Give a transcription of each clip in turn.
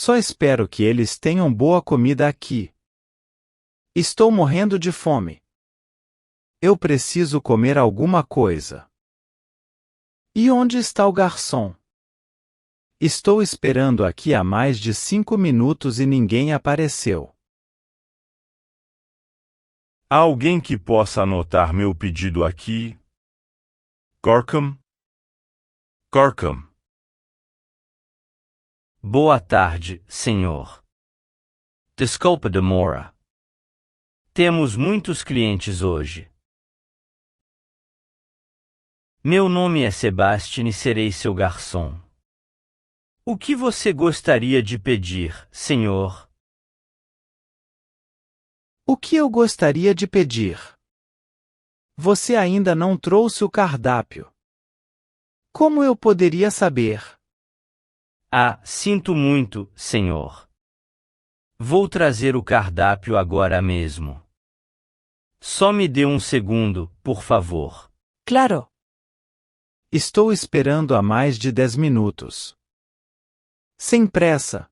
Só espero que eles tenham boa comida aqui. Estou morrendo de fome. Eu preciso comer alguma coisa. E onde está o garçom? Estou esperando aqui há mais de 5 minutos e ninguém apareceu. Há alguém que possa anotar meu pedido aqui? Gorkham? Gorkham. Boa tarde, senhor. Desculpa a demora. Temos muitos clientes hoje. Meu nome é Sebastian e serei seu garçom. O que você gostaria de pedir, senhor? O que eu gostaria de pedir? Você ainda não trouxe o cardápio. Como eu poderia saber? Ah, sinto muito, senhor. Vou trazer o cardápio agora mesmo. Só me dê um segundo, por favor. Claro. Estou esperando há mais de 10 minutos. Sem pressa.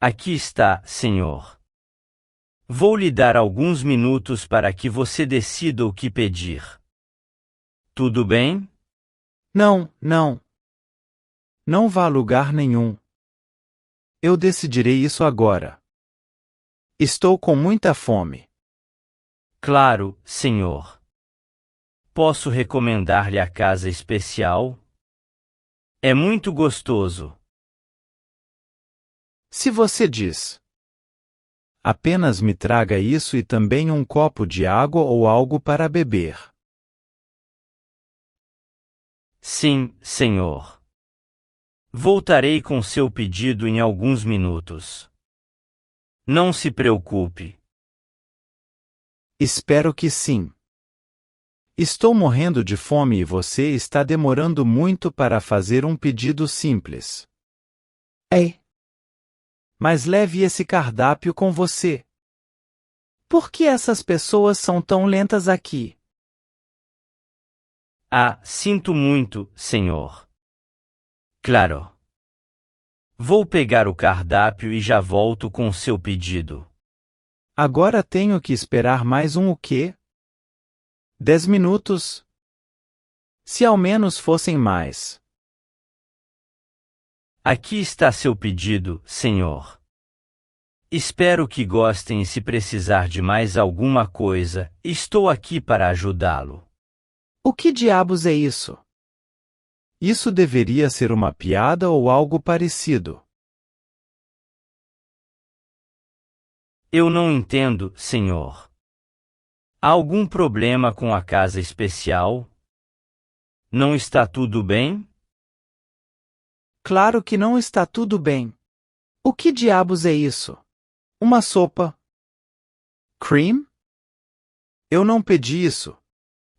Aqui está, senhor. Vou lhe dar alguns minutos para que você decida o que pedir. Tudo bem? Não, não. Não vá a lugar nenhum. Eu decidirei isso agora. Estou com muita fome. Claro, senhor. Posso recomendar-lhe a casa especial? É muito gostoso. Se você diz. Apenas me traga isso e também um copo de água ou algo para beber. Sim, senhor. Voltarei com seu pedido em alguns minutos. Não se preocupe. Espero que sim. Estou morrendo de fome e você está demorando muito para fazer um pedido simples. É. Mas leve esse cardápio com você. Por que essas pessoas são tão lentas aqui? Ah, sinto muito, senhor. Claro. Vou pegar o cardápio e já volto com seu pedido. Agora tenho que esperar mais o quê? 10 minutos? Se ao menos fossem mais. Aqui está seu pedido, senhor. Espero que gostem e se precisar de mais alguma coisa, estou aqui para ajudá-lo. O que diabos é isso? Isso deveria ser uma piada ou algo parecido. Eu não entendo, senhor. Há algum problema com a casa especial? Não está tudo bem? Claro que não está tudo bem. O que diabos é isso? Uma sopa? Cream? Eu não pedi isso.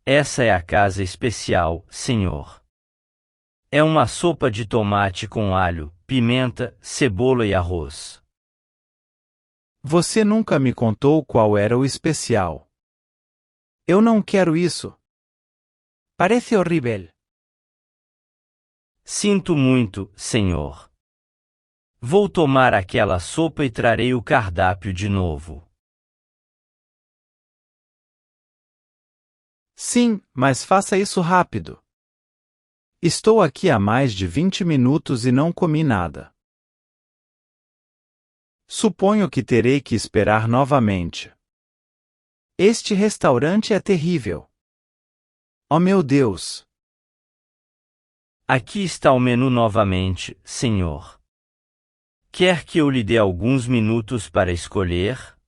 Essa é a casa especial, senhor. É uma sopa de tomate com alho, pimenta, cebola e arroz. Você nunca me contou qual era o especial. Eu não quero isso. Parece horrível. Sinto muito, senhor. Vou tomar aquela sopa e trarei o cardápio de novo. Sim, mas faça isso rápido. Estou aqui há mais de 20 minutos e não comi nada. Suponho que terei que esperar novamente. Este restaurante é terrível. Oh meu Deus! Aqui está o menu novamente, senhor. Quer que eu lhe dê alguns minutos para escolher?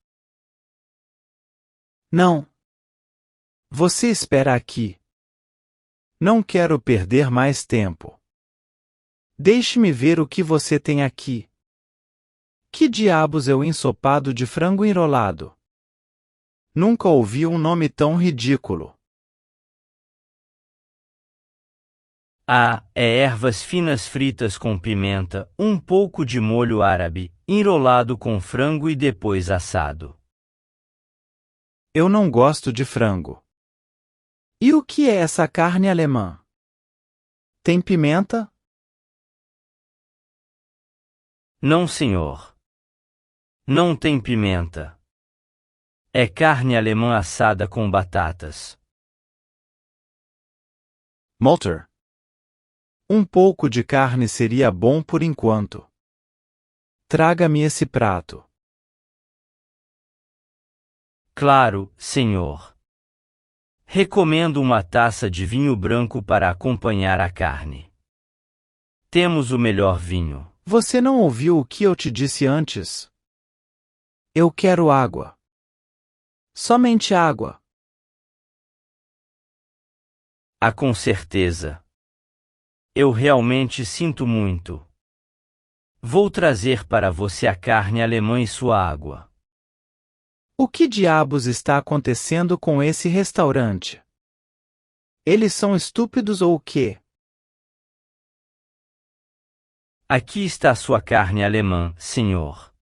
Não. Você espera aqui. Não quero perder mais tempo. Deixe-me ver o que você tem aqui. Que diabos é o ensopado de frango enrolado? Nunca ouvi um nome tão ridículo. Ah, é ervas finas fritas com pimenta, um pouco de molho árabe, enrolado com frango e depois assado. Eu não gosto de frango. E o que é essa carne alemã? Tem pimenta? Não, senhor. Não tem pimenta. É carne alemã assada com batatas. Multer. Um pouco de carne seria bom por enquanto. Traga-me esse prato. Claro, senhor. Recomendo uma taça de vinho branco para acompanhar a carne. Temos o melhor vinho. Você não ouviu o que eu te disse antes? Eu quero água. Somente água. Ah, com certeza. Eu realmente sinto muito. Vou trazer para você a carne alemã e sua água. O que diabos está acontecendo com esse restaurante? Eles são estúpidos ou o quê? Aqui está sua carne alemã, senhor.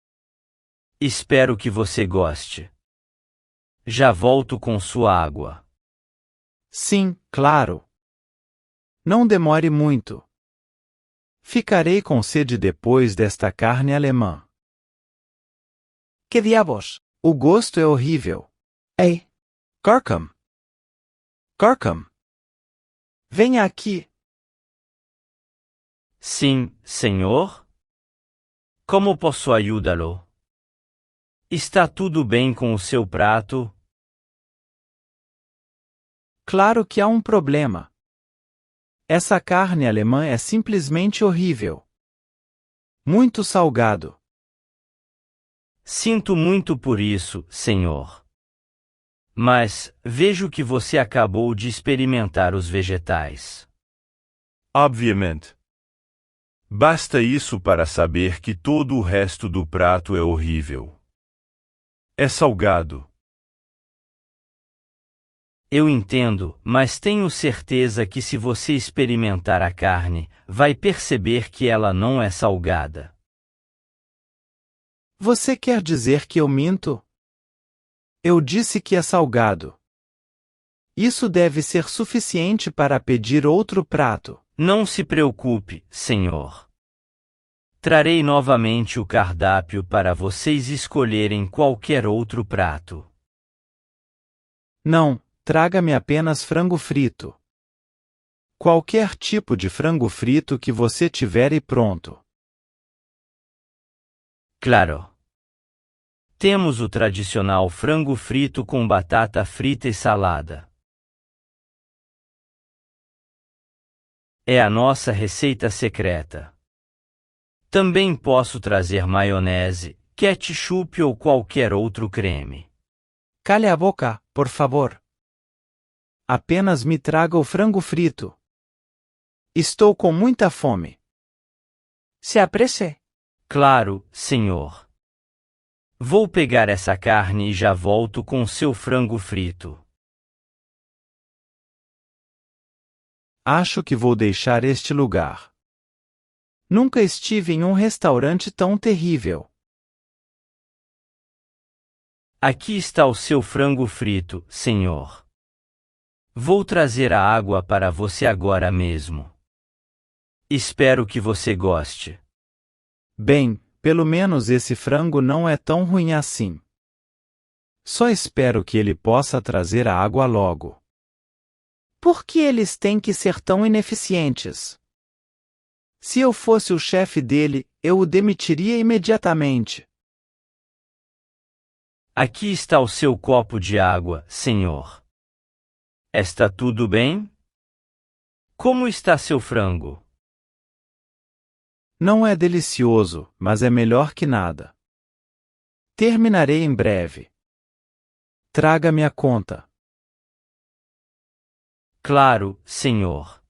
Espero que você goste. Já volto com sua água. Sim, claro. Não demore muito. Ficarei com sede depois desta carne alemã. Que diabos? O gosto é horrível. Ei! Corkum! Corkum! Venha aqui! Sim, senhor? Como posso ajudá-lo? Está tudo bem com o seu prato? Claro que há um problema. Essa carne alemã é simplesmente horrível. Muito salgado. Sinto muito por isso, senhor. Mas, vejo que você acabou de experimentar os vegetais. Obviamente. Basta isso para saber que todo o resto do prato é horrível. É salgado. Eu entendo, mas tenho certeza que se você experimentar a carne, vai perceber que ela não é salgada. Você quer dizer que eu minto? Eu disse que é salgado. Isso deve ser suficiente para pedir outro prato. Não se preocupe, senhor. Trarei novamente o cardápio para vocês escolherem qualquer outro prato. Não, traga-me apenas frango frito. Qualquer tipo de frango frito que você tiver e pronto. Claro. Temos o tradicional frango frito com batata frita e salada. É a nossa receita secreta. Também posso trazer maionese, ketchup ou qualquer outro creme. Cale a boca, por favor. Apenas me traga o frango frito. Estou com muita fome. Se apresse. Claro, senhor. Vou pegar essa carne e já volto com seu frango frito. Acho que vou deixar este lugar. Nunca estive em um restaurante tão terrível. Aqui está o seu frango frito, senhor. Vou trazer a água para você agora mesmo. Espero que você goste. Bem, pelo menos esse frango não é tão ruim assim. Só espero que ele possa trazer a água logo. Por que eles têm que ser tão ineficientes? Se eu fosse o chefe dele, eu o demitiria imediatamente. Aqui está o seu copo de água, senhor. Está tudo bem? Como está seu frango? Não é delicioso, mas é melhor que nada. Terminarei em breve. Traga-me a conta. Claro, senhor.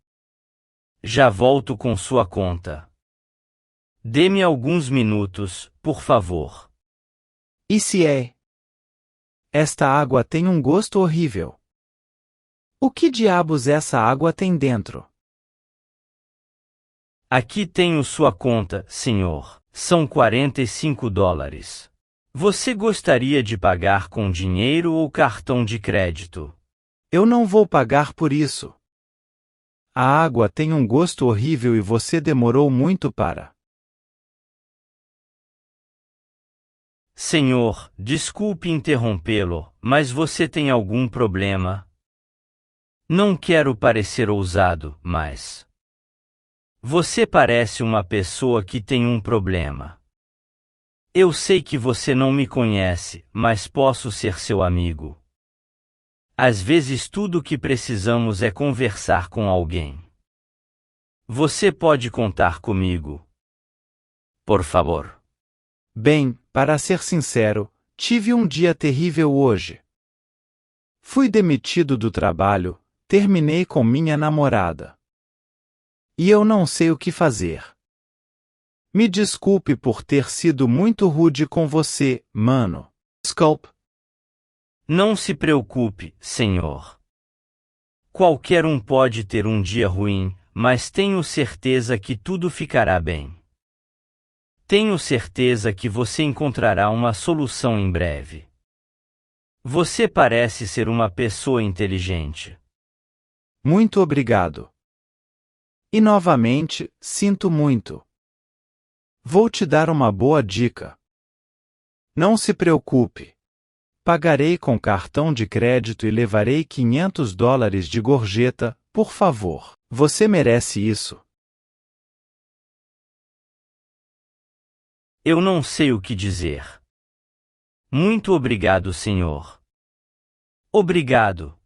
Já volto com sua conta. Dê-me alguns minutos, por favor. E se é? Esta água tem um gosto horrível. O que diabos essa água tem dentro? Aqui tenho sua conta, senhor. São $45. Você gostaria de pagar com dinheiro ou cartão de crédito? Eu não vou pagar por isso. A água tem um gosto horrível e você demorou muito para. Senhor, desculpe interrompê-lo, mas você tem algum problema? Não quero parecer ousado, mas você parece uma pessoa que tem um problema. Eu sei que você não me conhece, mas posso ser seu amigo. Às vezes tudo o que precisamos é conversar com alguém. Você pode contar comigo. Por favor. Bem, para ser sincero, tive um dia terrível hoje. Fui demitido do trabalho, terminei com minha namorada. E eu não sei o que fazer. Me desculpe por ter sido muito rude com você, mano. Desculpe. Não se preocupe, senhor. Qualquer um pode ter um dia ruim, mas tenho certeza que tudo ficará bem. Tenho certeza que você encontrará uma solução em breve. Você parece ser uma pessoa inteligente. Muito obrigado. E novamente, sinto muito. Vou te dar uma boa dica. Não se preocupe. Pagarei com cartão de crédito e levarei $500 de gorjeta, por favor. Você merece isso. Eu não sei o que dizer. Muito obrigado, senhor. Obrigado.